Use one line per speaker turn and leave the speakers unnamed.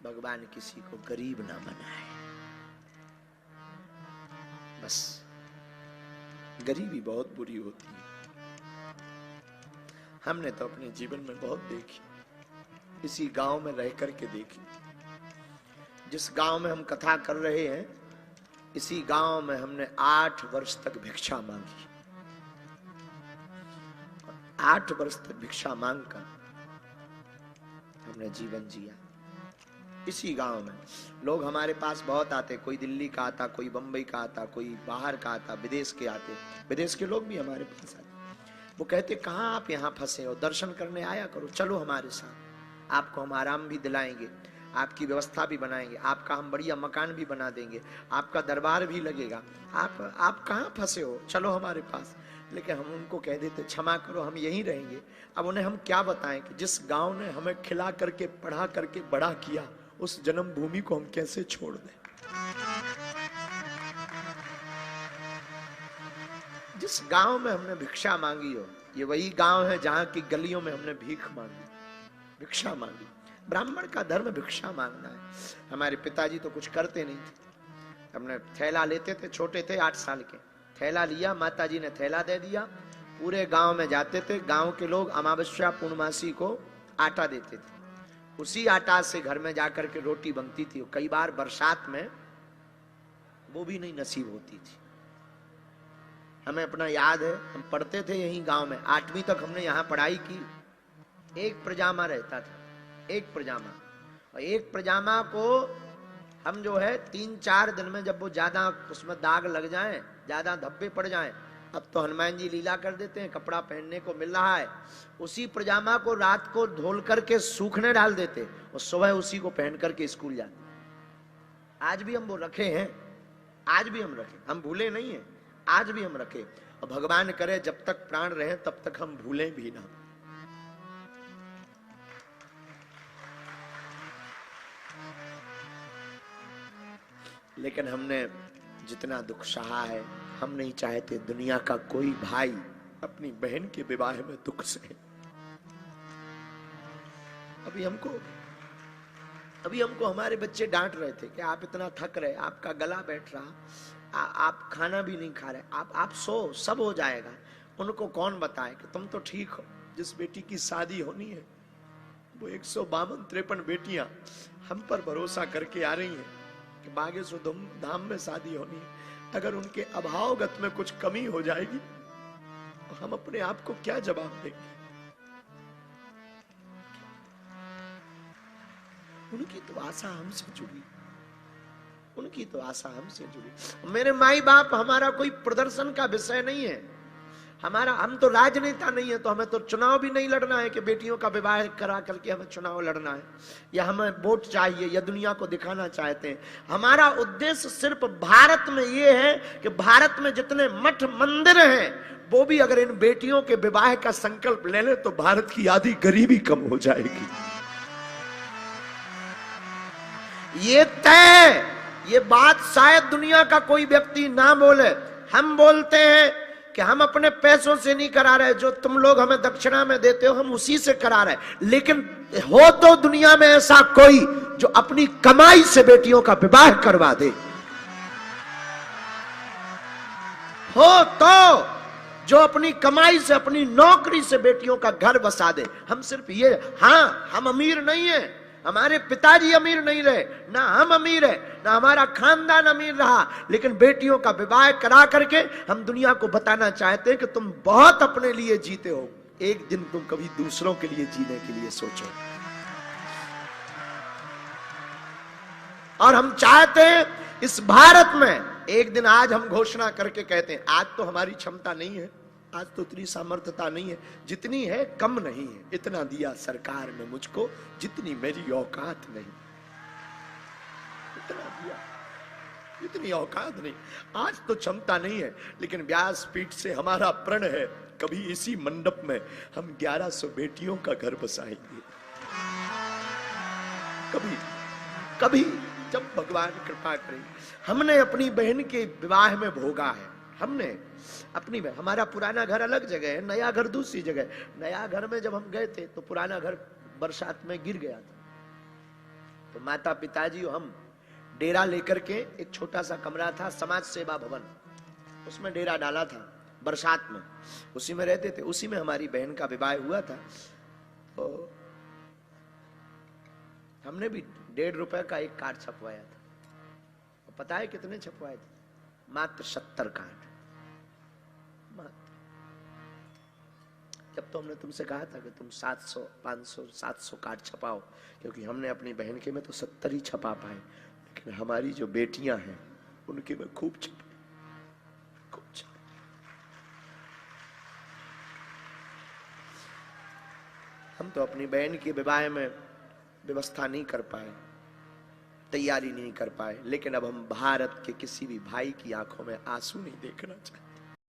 भगवान किसी को गरीब ना बनाए। बस गरीबी बहुत बुरी होती है। हमने तो अपने जीवन में बहुत देखी, इसी गांव में रह करके देखी। जिस गांव में हम कथा कर रहे हैं, इसी गांव में हमने 8 वर्ष तक भिक्षा मांगी। 8 वर्ष तक भिक्षा मांगकर हमने जीवन जिया। इसी गांव में लोग हमारे पास बहुत आते, कोई दिल्ली का आता, कोई बंबई का आता, कोई बाहर का आता, विदेश के आते। विदेश के लोग भी हमारे पास आते। वो कहते, कहाँ आप यहाँ फंसे हो, दर्शन करने आया करो, चलो हमारे साथ, आपको हम आराम भी दिलाएंगे, आपकी व्यवस्था भी बनाएंगे, आपका हम बढ़िया मकान भी बना देंगे, आपका दरबार भी लगेगा। आप कहाँ फंसे हो, चलो हमारे पास। लेकिन हम उनको कह देते, क्षमा करो, हम यहीं रहेंगे। अब उन्हें हम क्या बताएं कि जिस गांव ने हमें खिला करके पढ़ा करके बड़ा किया, उस जन्मभूमि को हम कैसे छोड़ दें। जिस गांव में हमने भिक्षा मांगी हो, ये वही गांव है जहां की गलियों में हमने भीख मांगी, भिक्षा मांगी। ब्राह्मण का धर्म भिक्षा मांगना है। हमारे पिताजी तो कुछ करते नहीं थे। हमने थैला लेते थे, छोटे थे 8 साल के, थैला लिया, माताजी ने थैला दे दिया, पूरे गांव में जाते थे। गांव के लोग अमावस्या पूर्णमासी को आटा देते थे, उसी आटा से घर में जाकर के रोटी बनती थी। कई बार बरसात में वो भी नहीं नसीब होती थी। हमें अपना याद है, हम पढ़ते थे यहीं गांव में, 8वीं तक हमने यहाँ पढ़ाई की। एक प्रजामा रहता था, एक प्रजामा, और एक प्रजामा को हम जो है 3-4 दिन में, जब वो ज्यादा उसमें दाग लग जाएं, ज्यादा धब्बे पड़ जाएं, अब तो हनुमान जी लीला कर देते हैं, कपड़ा पहनने को मिल रहा है, उसी प्रजामा को रात को धोल करके सूखने डाल देते और सुबह उसी को पहन करके स्कूल जाते। आज भी हम वो रखे हैं, आज भी हम रखे, हम भूले नहीं हैं, आज भी हम रखे। और भगवान करे जब तक प्राण रहे तब तक हम भूलें भी ना। लेकिन हमने जितना दुख सहा है, हम नहीं चाहते दुनिया का कोई भाई अपनी बहन के विवाह में दुख सहे। अभी हमको हमारे बच्चे डांट रहे थे कि आप इतना थक रहे, आपका गला बैठ रहा, आप खाना भी नहीं खा रहे, आप सो, सब हो जाएगा। उनको कौन बताए कि तुम तो ठीक हो। जिस बेटी की शादी होनी है, वो 152-53 बेटियां हम पर भरोसा करके आ रही हैं कि बागेश्वर धाम में शादी होनी है। अगर उनके अभावगत में कुछ कमी हो जाएगी तो हम अपने आप को क्या जवाब देंगे। उनकी तो आशा हमसे जुड़ी, उनकी तो आशा हमसे जुड़ी। मेरे माई बाप हमारा कोई प्रदर्शन का विषय नहीं है, हम तो राजनेता नहीं है, तो हमें तो चुनाव भी नहीं लड़ना है कि बेटियों का विवाह करा करके हमें चुनाव लड़ना है, या हमें वोट चाहिए, या दुनिया को दिखाना चाहते हैं। हमारा उद्देश्य सिर्फ भारत में ये है कि भारत में जितने मठ मंदिर हैं, वो भी अगर इन बेटियों के विवाह का संकल्प ले ले तो भारत की आधी गरीबी कम हो जाएगी। ये तय, ये बात शायद दुनिया का कोई व्यक्ति ना बोले। हम बोलते हैं कि हम अपने पैसों से नहीं करा रहे, जो तुम लोग हमें दक्षिणा में देते हो हम उसी से करा रहे। लेकिन हो तो दुनिया में ऐसा कोई जो अपनी कमाई से बेटियों का विवाह करवा दे, हो तो जो अपनी कमाई से, अपनी नौकरी से बेटियों का घर बसा दे। हम सिर्फ ये, हाँ हम अमीर नहीं है, हमारे पिताजी अमीर नहीं रहे, ना हम अमीर है, ना हमारा खानदान अमीर रहा, लेकिन बेटियों का विवाह करा करके हम दुनिया को बताना चाहते हैं कि तुम बहुत अपने लिए जीते हो, एक दिन तुम कभी दूसरों के लिए जीने के लिए सोचो। और हम चाहते हैं इस भारत में एक दिन, आज हम घोषणा करके कहते हैं, आज तो हमारी क्षमता नहीं है, आज तो इतनी सामर्थ्यता नहीं है, जितनी है कम नहीं है, इतना दिया सरकार ने मुझको जितनी मेरी औकात नहीं, इतना दिया, इतनी औकात नहीं। आज तो क्षमता नहीं है, लेकिन व्यासपीठ से हमारा प्रण है, कभी इसी मंडप में हम 1100 बेटियों का घर बसाएंगे। कभी कभी जब भगवान कृपा करें। हमने अपनी बहन के विवाह में भोगा है, हमने अपनी, हमारा पुराना घर अलग जगह है, नया घर दूसरी जगह। नया घर में जब हम गए थे तो पुराना घर बरसात में गिर गया था, तो माता पिताजी और हम डेरा लेकर के, एक छोटा सा कमरा था समाज सेवा भवन, उसमें डेरा डाला था, बरसात में उसी में रहते थे। उसी में हमारी बहन का विवाह हुआ था। तो हमने भी 1.5 रुपए का एक कार्ड छपवाया था। और पता है कितने छपवाए थे? मात्र 70 कार्ड। मात्र। जब तो हमने तुमसे कहा था कि तुम 700, 500, 700 कार्ड छपाओ, क्योंकि हमने अपनी बहन के में तो 70 ही छपा पाए, लेकिन हमारी जो बेटियां हैं उनके में खूब छपे, खूब छपे। हम तो अपनी बहन के विवाह में व्यवस्था नहीं कर पाए, तैयारी नहीं कर पाए, लेकिन अब हम भारत के किसी भी भाई की आंखों में आंसू नहीं देखना चाहते।